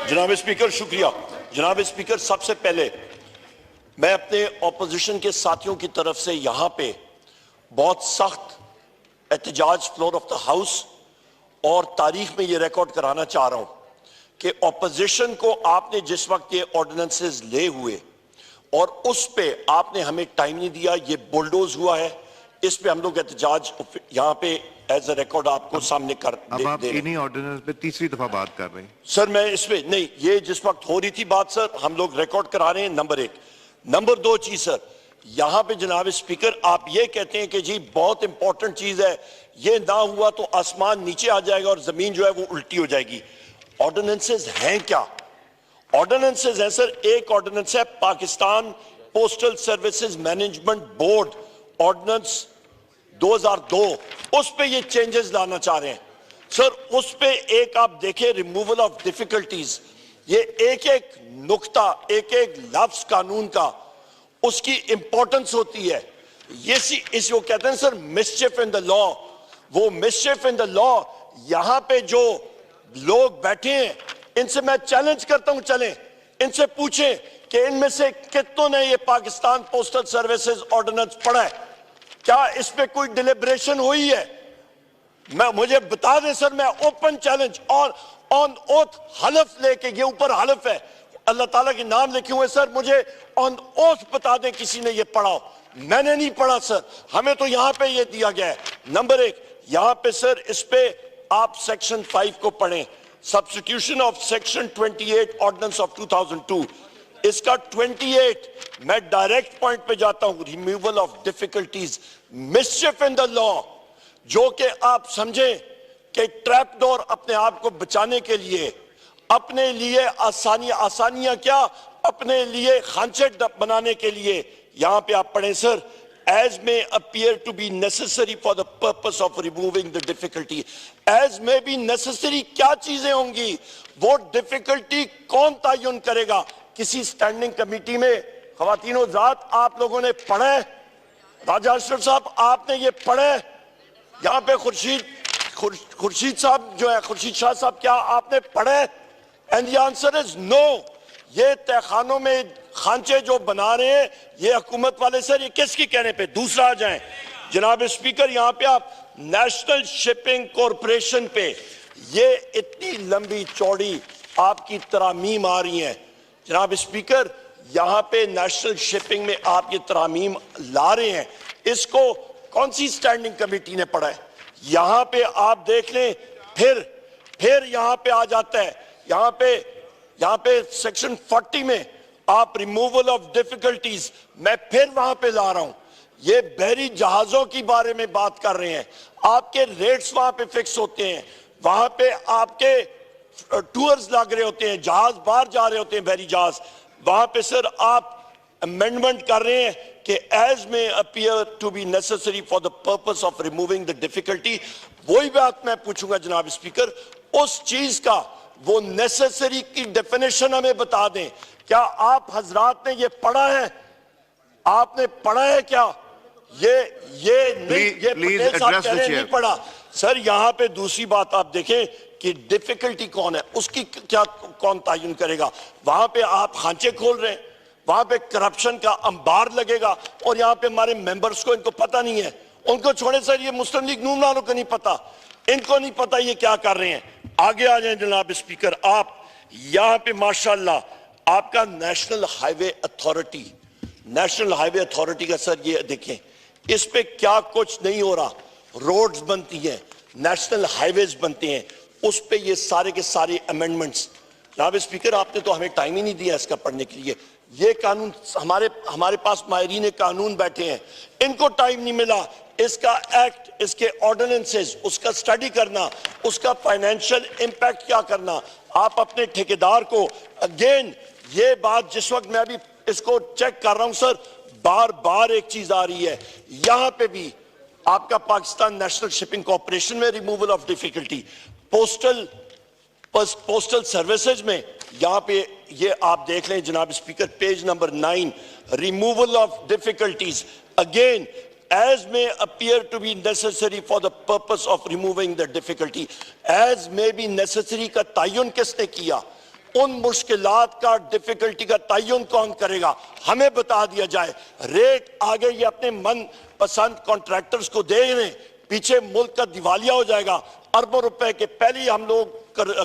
जनाब स्पीकर शुक्रिया। जनाब स्पीकर, सबसे पहले मैं अपने ऑपोजिशन के साथियों की तरफ से यहाँ पे बहुत सख्त एहतजाज फ्लोर ऑफ द हाउस और तारीख में ये रिकॉर्ड कराना चाह रहा हूँ कि ऑपोजिशन को आपने जिस वक्त ये ऑर्डिनेंसेस ले हुए और उस पे आपने हमें टाइम नहीं दिया, ये बुलडोज हुआ है, इस पे हम लोग एहतजाज यहाँ पे एज अ रिकॉर्ड आपको सामने कर अब आप इन्हीं ऑर्डिनेंस पे तीसरी दफा बात कर रहे हैं। सर मैं इस पे नहीं, ये जिस वक्त हो रही थी बात सर, हम लोग रिकॉर्ड करा रहे हैं, नंबर एक। नंबर दो चीज सर, यहां पे जनाब स्पीकर आप ये कहते हैं कि जी बहुत इंपॉर्टेंट चीज है, ये ना हुआ तो आसमान नीचे आ जाएगा और जमीन जो है वो उल्टी हो जाएगी। ऑर्डिनेंसेस हैं क्या? ऑर्डिनेंसेस है सर, एक ऑर्डिनेंस है Pakistan postal services management board ordinance 2002, उस पे ये चेंजेस लाना चाह रहे हैं सर। उस पे एक आप देखें रिमूवल ऑफ डिफिकल्टीज, ये एक एक नुक्ता, एक एक लफ्ज कानून का उसकी इंपॉर्टेंस होती है। ये इस वो कहते हैं सर मिसचिफ इन द लॉ, वो मिसचिफ इन द लॉ यहां पे जो लोग बैठे हैं इनसे मैं चैलेंज करता हूं, चलें इनसे पूछें कि इनमें से कितनों ने ये पाकिस्तान पोस्टल सर्विसेज ऑर्डिनेंस पढ़ा है, क्या इस पे कोई डिलिब्रेशन हुई है? मुझे बता दें सर, मैं ओपन चैलेंज ऑन ओथ हलफ लेके, ये ऊपर हलफ है, अल्लाह ताला के नाम लिखे हुए सर, मुझे ऑन ओथ बता दें किसी ने ये पढ़ा हो। मैंने नहीं पढ़ा सर, हमें तो यहां पे ये दिया गया है। नंबर एक, यहां पे सर इस पे आप सेक्शन 5 को पढ़ें, substitution of section 28 ordinance of 2002, इसका 28 मैं डायरेक्ट पॉइंट पे जाता हूं, removal of difficulties, mischief in the law, जो कि आप समझें कि ट्रैप डोर अपने आप को बचाने के लिए, अपने लिए आसानियां क्या, अपने लिए खांचे बनाने के लिए, यहां पे आप पढ़ें sir, as may appear to be necessary for the purpose of removing the difficulty, as may be necessary क्या चीजें होंगी, वो डिफिकल्टी कौन तयन करेगा? किसी स्टैंडिंग कमेटी में ख्वातीनो ज़ात आप लोगों ने पढ़ा है? राजा अशरफ साहब आपने ये पढ़ा है? यहाँ पे खुर्शीद साहब जो है, खुर्शीद शाह साहब, क्या आपने पढ़ा है? And the answer is no. ये तहखानों में खांचे जो बना रहे हैं ये हुकूमत वाले सर, ये किसकी कहने पे? दूसरा आ जाएं जनाब स्पीकर, यहाँ पे आप नेशनल शिपिंग कॉरपोरेशन पे ये इतनी लंबी चौड़ी आपकी तरामीम आ रही हैं जनाब स्पीकर, यहाँ पे नेशनल शिपिंग में आप ये तरामीम ला रहे हैं, इसको कौन सी स्टैंडिंग कमेटी ने पढ़ा है? यहाँ पे आप देख लें, फिर यहाँ पे आ जाता है, यहाँ पे सेक्शन 40 में आप रिमूवल ऑफ डिफिकल्टीज, मैं फिर वहां पे ला रहा हूं, ये बहरी जहाजों की बारे में बात कर रहे हैं, आपके रेट्स वहां पे फिक्स होते हैं, वहां पे आपके टूर्स लग रहे होते हैं, जहाज बाहर जा रहे होते हैं, बहरी जहाज, वहां पे सर आप अमेंडमेंट कर रहे हैं कि as may appear to be necessary for the purpose of removing the difficulty. वही बात मैं पूछूंगा जनाब स्पीकर, उस चीज का वो नेसेसरी की डेफिनेशन हमें बता दें। क्या आप हजरात ने ये पढ़ा है? आपने पढ़ा है क्या? ये पटेल साहब कह रहे नहीं पढ़ा सर। यहां पे दूसरी बात आप देखें कि डिफिकल्टी कौन है, उसकी क्या कौन तयन करेगा? वहां पे आप खांचे खोल रहे हैं, वहां पे करप्शन का अंबार लगेगा, और यहां पे हमारे मेंबर्स को इनको पता नहीं है। उनको छोड़े सर, ये मुस्लिम लीग नून वालों को नहीं पता, इनको नहीं पता ये क्या कर रहे हैं। आगे आ जाए जनाब स्पीकर, आप यहां पे माशाल्लाह आपका नेशनल हाईवे अथॉरिटी का सर ये देखें, इस पे क्या कुछ नहीं हो रहा। रोड्स बनती हैं, नेशनल हाईवेज बनते हैं, उस पे ये सारे के सारे अमेंडमेंट्स। जनाब स्पीकर, आपने तो हमें टाइम ही नहीं दिया इसका पढ़ने के लिए। ये कानून हमारे पास माहिरीन कानून बैठे हैं, इनको टाइम नहीं मिला इसका एक्ट, इसके ऑर्डिनेंसेस, उसका स्टडी करना, उसका फाइनेंशियल इंपैक्ट क्या करना। आप अपने ठेकेदार को, अगेन ये बात जिस वक्त मैं अभी इसको चेक कर रहा हूं सर, बार बार एक चीज आ रही है, यहां पे भी आपका पाकिस्तान नेशनल शिपिंग कॉर्पोरेशन में removal of difficulty, postal services में यहां पे ये आप देख लें जनाब speaker, page number 9, removal of difficulties, again as may appear to be necessary for the purpose of removing the difficulty, as may be necessary का तयन किसने किया? ان مشکلات کا ڈیفیکلٹی کا تعین کون کرے گا ہمیں بتا دیا جائے. ریٹ آگے یہ اپنے من پسند کانٹریکٹرز کو دے دیں, پیچھے ملک کا دیوالیہ ہو جائے گا. اربوں روپے کے پہلے ہی ہم لوگ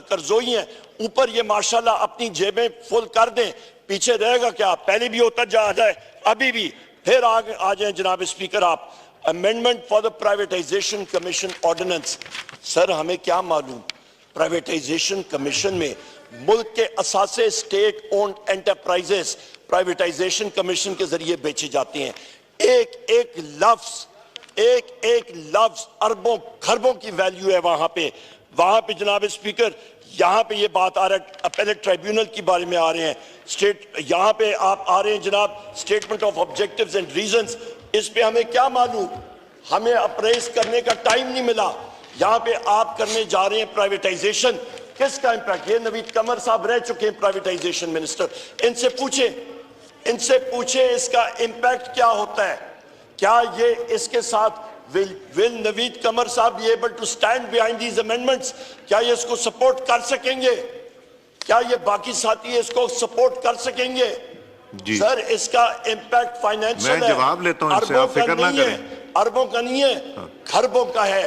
قرضوئی ہیں, اوپر یہ ماشاءاللہ اپنی جیبیں فل کر دیں, پیچھے رہے گا کیا؟ پہلے بھی ہوتا جا جائے ابھی بھی. پھر آ جائیں جناب اسپیکر آپ, amendment for the privatisation commission ordinance. Sir ہمیں کیا معلوم پرائیویٹائزیشن کمیشن میں ملک کے اثاثے state owned enterprises privatisation commission کے ذریعے بیچے جاتے ہیں. ایک ایک لفظ اربوں خربوں کی ویلیو ہے وہاں پہ جناب اسپیکر. یہاں پہ یہ بات آ رہا ہے اپیلیٹ ٹرائیبیونل کی بارے میں آ رہے ہیں, یہاں پہ آپ آ رہے ہیں جناب statement of objectives and reasons. اس پہ ہمیں کیا معلوم, ہمیں اپریز کرنے کا ٹائم نہیں ملا. یہاں پہ آپ کرنے جا رہے ہیں پرائیویٹائزیشن, کس کا امپیکٹ؟ یہ نوید قمر صاحب رہ چکے ہیں پرائیویٹائزیشن منسٹر, ان سے پوچھیں اس کا امپیکٹ کیا ہوتا ہے. کیا یہ اس کے ساتھ will نوید قمر صاحب be able to stand behind these amendments؟ کیا یہ اس کو سپورٹ کر سکیں گے؟ کیا یہ باقی ساتھی اس کو سپورٹ کر سکیں گے؟ جی سر اس کا امپیکٹ فائنینشل ہے, میں جواب لیتا ہوں, اس سے آپ فکر نہ کریں. اربوں کا نہیں ہے, خربوں کا ہے.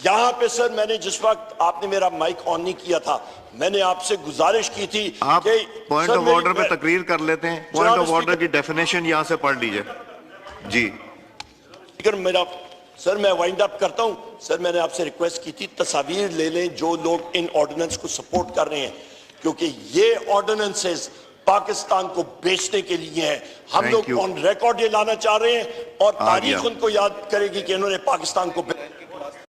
یہاں پہ سر میں نے جس وقت آپ نے میرا مائک آن نہیں کیا تھا, میں نے آپ سے گزارش کی تھی آپ کہ پوائنٹ آف آرڈر پہ تقریر کر لیتے ہیں, پوائنٹ آف آرڈر کی ڈیفینیشن یہاں سے پڑھ لیجئے. جی سر میں وائنڈ اپ کرتا ہوں. سر میں نے آپ سے ریکویسٹ کی تھی تصاویر لے لیں جو لوگ ان آرڈیننس کو سپورٹ کر رہے ہیں, کیونکہ یہ آرڈیننسز پاکستان کو بیچنے کے لیے ہیں. ہم لوگ آن ریکارڈ یہ لانا چاہ رہے ہیں اور تاریخ ان کو یاد کرے گی کہ انہوں نے پاکستان کو